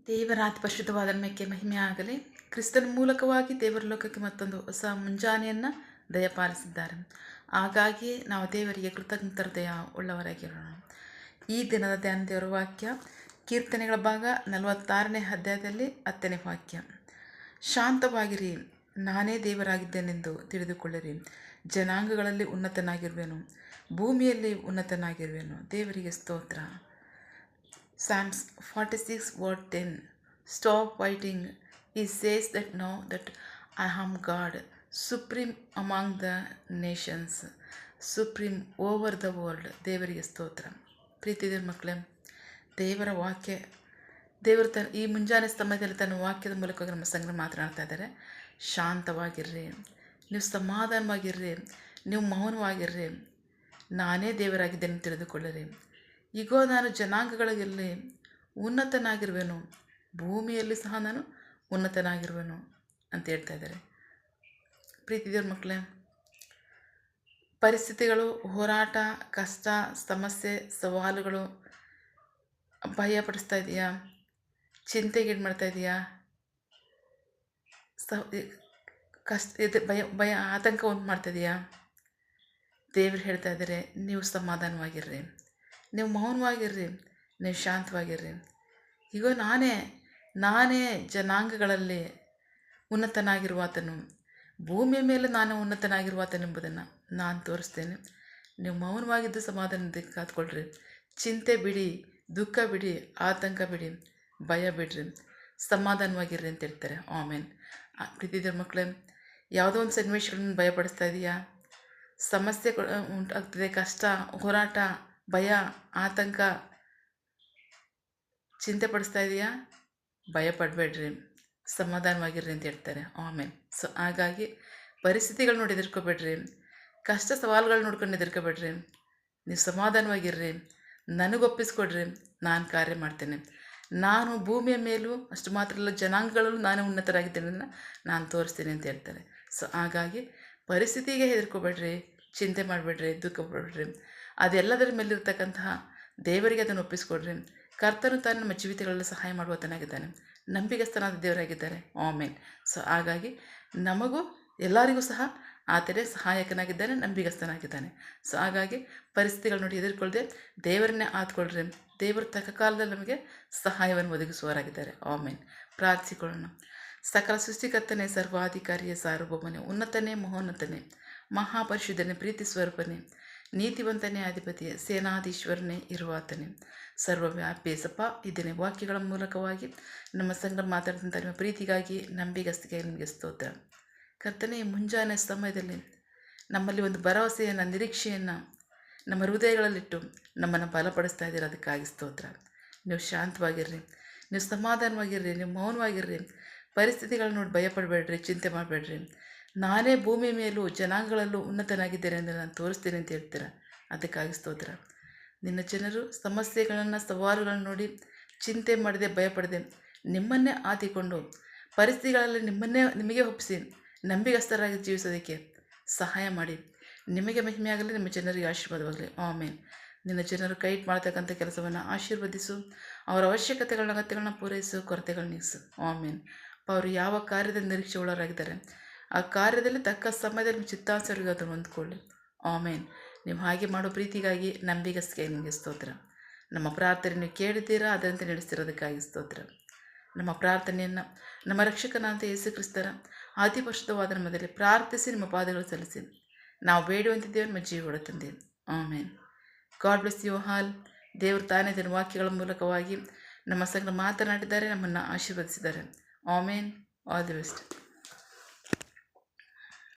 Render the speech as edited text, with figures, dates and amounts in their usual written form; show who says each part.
Speaker 1: ದೇವರ ಅತಿ ಪರಿಶುದ್ಧವಾದ ನಾಮಕ್ಕೆ ಮಹಿಮೆ ಆಗಲಿ. ಕ್ರಿಸ್ತನ ಮೂಲಕವಾಗಿ ದೇವರ ಲೋಕಕ್ಕೆ ಮತ್ತೊಂದು ಹೊಸ ಮುಂಜಾನೆಯನ್ನು ದಯಪಾಲಿಸಿದ್ದಾರೆ. ಹಾಗಾಗಿ ನಾವು ದೇವರಿಗೆ ಕೃತಜ್ಞ ಹೃದಯ ಉಳ್ಳವರಾಗಿರೋಣ. ಈ ದಿನದ ಧ್ಯಾನ ದೇವರ ವಾಕ್ಯ ಕೀರ್ತನೆಗಳ ಭಾಗ 46ನೇ ಅಧ್ಯಾಯದಲ್ಲಿ 10ನೇ ವಾಕ್ಯ. ಶಾಂತವಾಗಿರಿ, ನಾನೇ ದೇವರಾಗಿದ್ದೇನೆಂದು ತಿಳಿದುಕೊಳ್ಳಿರಿ. ಜನಾಂಗಗಳಲ್ಲಿ ಉನ್ನತನಾಗಿರುವೆನು, ಭೂಮಿಯಲ್ಲಿ ಉನ್ನತನಾಗಿರುವೆನು. ದೇವರಿಗೆ ಸ್ತೋತ್ರ. Psalms 46 verse 10. Stop fighting. He says that now that I am God, supreme among the nations, supreme over the world. ದೇವರಿಗೆ ಸ್ತೋತ್ರ. ಪ್ರೀತಿಯ ಮಕ್ಕಳೇ, ದೇವರ ವಾಕ್ಯ ದೇವರು ಈ ಮುಂಜಾನೆ ಸಮಯದಲ್ಲಿ ತನ್ನ ವಾಕ್ಯದ ಮೂಲಕ ನಮ್ಮ ಸಂಘ ಮಾತನಾಡ್ತಾ ಇದ್ದಾರೆ. ಶಾಂತವಾಗಿರ್ರಿ, ನೀವು ಸಮಾಧಾನವಾಗಿರ್ರಿ, ನೀವು ಮೌನವಾಗಿರ್ರಿ, ನಾನೇ ದೇವರಾಗಿದ್ದೇನೆ ತಿಳಿದುಕೊಳ್ಳಿರಿ. ಈಗೋ ನಾನು ಜನಾಂಗಗಳಲ್ಲಿ ಉನ್ನತನಾಗಿರುವೆನು, ಭೂಮಿಯಲ್ಲಿ ಸಹ ನಾನು ಉನ್ನತನಾಗಿರುವೆನು ಅಂತ ಹೇಳ್ತಾ ಇದ್ದಾರೆ. ಪ್ರೀತಿದೇವ್ರ ಮಕ್ಕಳೇ, ಪರಿಸ್ಥಿತಿಗಳು, ಹೋರಾಟ, ಕಷ್ಟ, ಸಮಸ್ಯೆ, ಸವಾಲುಗಳು ಭಯಪಡಿಸ್ತಾ ಇದೆಯಾ? ಚಿಂತೆಗೀಡು ಮಾಡ್ತಾ ಇದೆಯಾ? ಭಯ ಆತಂಕ ಉಂಟು ಮಾಡ್ತಾ ಇದೆಯಾ? ದೇವರು ಹೇಳ್ತಾ ಇದ್ದಾರೆ, ನೀವು ಸಮಾಧಾನವಾಗಿರ್ರಿ, ನೀವು ಮೌನವಾಗಿರ್ರಿ, ನೀವು ಶಾಂತವಾಗಿರ್ರಿ. ಈಗ ನಾನೇ ಜನಾಂಗಗಳಲ್ಲಿ ಉನ್ನತನಾಗಿರುವಾತನು, ಭೂಮಿಯ ಮೇಲೆ ನಾನು ಉನ್ನತನಾಗಿರುವಾತನೆಂಬುದನ್ನು ನಾನು ತೋರಿಸ್ತೇನೆ. ನೀವು ಮೌನವಾಗಿದ್ದು ಸಮಾಧಾನದಿಂದ ಕಾತ್ಕೊಳ್ರಿ. ಚಿಂತೆ ಬಿಡಿ, ದುಃಖ ಬಿಡಿ, ಆತಂಕ ಬಿಡಿ, ಭಯ ಬಿಡ್ರಿ, ಸಮಾಧಾನವಾಗಿರ್ರಿ ಅಂತ ಹೇಳ್ತಾರೆ. ಆಮೇಲೆ ಪ್ರೀತಿಯ ಮಕ್ಕಳೇ, ಯಾವುದೋ ಒಂದು ಸನ್ನಿವೇಶಗಳನ್ನು ಭಯಪಡಿಸ್ತಾ ಇದೆಯಾ? ಸಮಸ್ಯೆ ಉಂಟಾಗ್ತದೆ, ಕಷ್ಟ, ಹೋರಾಟ, ಭಯ, ಆತಂಕ, ಚಿಂತೆ ಪಡಿಸ್ತಾ ಇದೆಯಾ? ಭಯಪಡಬೇಡ್ರಿ, ಸಮಾಧಾನವಾಗಿರ್ರಿ ಅಂತ ಹೇಳ್ತಾರೆ. ಆಮೇಲೆ ಹಾಗಾಗಿ ಪರಿಸ್ಥಿತಿಗಳು ನೋಡಿ ಎದುರ್ಕೋಬೇಡ್ರಿ, ಕಷ್ಟ ಸವಾಲುಗಳು ನೋಡ್ಕೊಂಡು ಎದುರ್ಕೋಬೇಡ್ರಿ, ನೀವು ಸಮಾಧಾನವಾಗಿರ್ರಿ, ನನಗೊಪ್ಪಿಸ್ಕೊಡ್ರಿ, ನಾನು ಕಾರ್ಯ ಮಾಡ್ತೇನೆ. ನಾನು ಭೂಮಿಯ ಮೇಲೂ ಅಷ್ಟು ಮಾತ್ರ ಅಲ್ಲ, ಜನಾಂಗಗಳಲ್ಲೂ ನಾನು ಉನ್ನತರಾಗಿದ್ದೇನೆ, ನಾನು ತೋರಿಸ್ತೀನಿ ಅಂತ ಹೇಳ್ತಾರೆ. ಹಾಗಾಗಿ ಪರಿಸ್ಥಿತಿಗೆ ಹೆದರ್ಕೋಬೇಡ್ರಿ, ಚಿಂತೆ ಮಾಡಬೇಡ್ರಿ, ದುಃಖ ಪಡಬೇಡ್ರಿ. ಅದೆಲ್ಲದರ ಮೇಲಿರ್ತಕ್ಕಂತಹ ದೇವರಿಗೆ ಅದನ್ನು ಒಪ್ಪಿಸ್ಕೊಡ್ರಿ. ಕರ್ತನು ತಾನು ನಮ್ಮ ಜೀವಿತಗಳಲ್ಲಿ ಸಹಾಯ ಮಾಡುವತನಾಗಿದ್ದಾನೆ, ನಂಬಿಗಸ್ತನಾದ ದೇವರಾಗಿದ್ದಾರೆ. ಆಮೇನ್. ಹಾಗಾಗಿ ನಮಗೂ ಎಲ್ಲರಿಗೂ ಸಹ ಆತನೇ ಸಹಾಯಕನಾಗಿದ್ದಾನೆ, ನಂಬಿಗಸ್ತನಾಗಿದ್ದಾನೆ. ಹಾಗಾಗಿ ಪರಿಸ್ಥಿತಿಗಳು ನೋಡಿ ಎದುರ್ಕೊಳ್ಳದೆ ದೇವರನ್ನೇ ಆತ್ಕೊಳ್ರಿ. ದೇವರು ತಕ್ಕ ಕಾಲದಲ್ಲಿ ನಮಗೆ ಸಹಾಯವನ್ನು ಒದಗಿಸುವವರಾಗಿದ್ದಾರೆ. ಆಮೇನ್. ಪ್ರಾರ್ಥಿಕೊಳ್ಳೋಣ. ಸಕಲ ಸೃಷ್ಟಿಕರ್ತನೇ, ಸರ್ವಾಧಿಕಾರಿಯೇ, ಸಾರ್ವಭೌಮನೇ, ಉನ್ನತನೇ, ಮಹೋನ್ನತನೇ, ಮಹಾಪರಿಶುದ್ಧನೇ, ಪ್ರೀತಿ ಸ್ವರೂಪನೇ, ನೀತಿವಂತನೇ, ಅಧಿಪತಿಯೇ, ಸೇನಾಧೀಶ್ವರನೇ ಇರುವಾತನೇ, ಸರ್ವವ್ಯಾಪಿಸಪ್ಪ. ಇದನ್ನೇ ವಾಕ್ಯಗಳ ಮೂಲಕವಾಗಿ ನಮ್ಮ ಸಂಘ ಮಾತಾಡಿದಂಥ ನಿಮ್ಮ ಪ್ರೀತಿಗಾಗಿ, ನಂಬಿಗಸ್ತಿಗಾಗಿ ನಿಮಗೆ ಸ್ತೋತ್ರ. ಕರ್ತನೇ, ಮುಂಜಾನೆ ಸಮಯದಲ್ಲಿ ನಮ್ಮಲ್ಲಿ ಒಂದು ಭರವಸೆಯನ್ನು, ನಿರೀಕ್ಷೆಯನ್ನು ನಮ್ಮ ಹೃದಯಗಳಲ್ಲಿಟ್ಟು ನಮ್ಮನ್ನು ಬಲಪಡಿಸ್ತಾ ಇದ್ದೀರ, ಅದಕ್ಕಾಗಿ ಸ್ತೋತ್ರ. ನೀವು ಶಾಂತವಾಗಿರ್ರಿ, ನೀವು ಸಮಾಧಾನವಾಗಿರ್ರಿ, ನೀವು ಮೌನವಾಗಿರ್ರಿ. ಪರಿಸ್ಥಿತಿಗಳನ್ನ ನೋಡಿ ಭಯಪಡಬೇಡ್ರಿ, ಚಿಂತೆ ಮಾಡಬೇಡ್ರಿ. ನಾನೇ ಭೂಮಿ ಮೇಲೂ ಜನಾಂಗಗಳಲ್ಲೂ ಉನ್ನತನಾಗಿದ್ದೇನೆ ಎಂದು ನಾನು ತೋರಿಸ್ತೀನಿ ಅಂತ ಹೇಳ್ತೀರ, ಅದಕ್ಕಾಗಿ ಸ್ತೋತ್ರ. ನಿನ್ನ ಜನರು ಸಮಸ್ಯೆಗಳನ್ನು, ಸವಾಲುಗಳನ್ನು ನೋಡಿ ಚಿಂತೆ ಮಾಡದೆ, ಭಯಪಡದೆ ನಿಮ್ಮನ್ನೇ ಆದಿಕೊಂಡು ಪರಿಸ್ಥಿತಿಗಳಲ್ಲಿ ನಿಮಗೆ ಒಪ್ಪಿಸಿ ನಂಬಿಗಸ್ತರಾಗಿ ಜೀವಿಸೋದಕ್ಕೆ ಸಹಾಯ ಮಾಡಿ. ನಿಮಗೆ ಮಹಿಮೆಯಾಗಲಿ, ನಿಮ್ಮ ಜನರಿಗೆ ಆಶೀರ್ವಾದವಾಗಲಿ. ಆಮೇಲೆ ನಿನ್ನ ಜನರು ಕೈ ಮಾಡ್ತಕ್ಕಂಥ ಕೆಲಸವನ್ನು ಆಶೀರ್ವದಿಸು, ಅವರ ಅವಶ್ಯಕತೆಗಳನ್ನ, ಅಗತ್ಯಗಳನ್ನ ಪೂರೈಸು, ಕೊರತೆಗಳನ್ನ ನೀಗಿಸು. ಆಮೇಲೆ ಅವರು ಯಾವ ಕಾರ್ಯದ ನಿರೀಕ್ಷೆ ಉಳ್ಳವರಾಗಿದ್ದಾರೆ, ಆ ಕಾರ್ಯದಲ್ಲಿ ತಕ್ಕ ಸಮಯದಲ್ಲಿ ಚಿತ್ತಾನುಸಾರವಾಗಿ ಅದನ್ನು ಹೊಂದ್ಕೊಳ್ಳಿ. ಆಮೇನ್. ನೀವು ಹಾಗೆ ಮಾಡೋ ಪ್ರೀತಿಗಾಗಿ, ನಂಬಿಗಸ್ತಿಗೆ ನಿಮಗೆ ಸ್ತೋತ್ರ. ನಮ್ಮ ಪ್ರಾರ್ಥನೆ ನೀವು ಕೇಳಿದ್ದೀರಾ, ಅದರಂತೆ ನಡೆಸ್ತಿರೋದಕ್ಕಾಗಿ ಸ್ತೋತ್ರ. ನಮ್ಮ ಪ್ರಾರ್ಥನೆಯನ್ನು ನಮ್ಮ ರಕ್ಷಕನಾದ ಯೇಸು ಕ್ರಿಸ್ತರ ಅತಿ ಪರಿಶುದ್ಧವಾದ ನಾಮದಲ್ಲಿ ಪ್ರಾರ್ಥಿಸಿ ನಿಮ್ಮ ಪಾದಗಳು ಸಲ್ಲಿಸಿ ನಾವು ಬೇಡುವಂತಿದ್ದೇವೆ, ನಮ್ಮ ಜೀವ ತಂದೆ. Amen. God bless you all. ದೇವರು ತಾನೇ ತನ್ನ ವಾಕ್ಯಗಳ ಮೂಲಕವಾಗಿ ನಮ್ಮ ಸಂಘ ಮಾತನಾಡಿದ್ದಾರೆ, ನಮ್ಮನ್ನು ಆಶೀರ್ವದಿಸಿದ್ದಾರೆ. ಆಮೇನ್. All the best.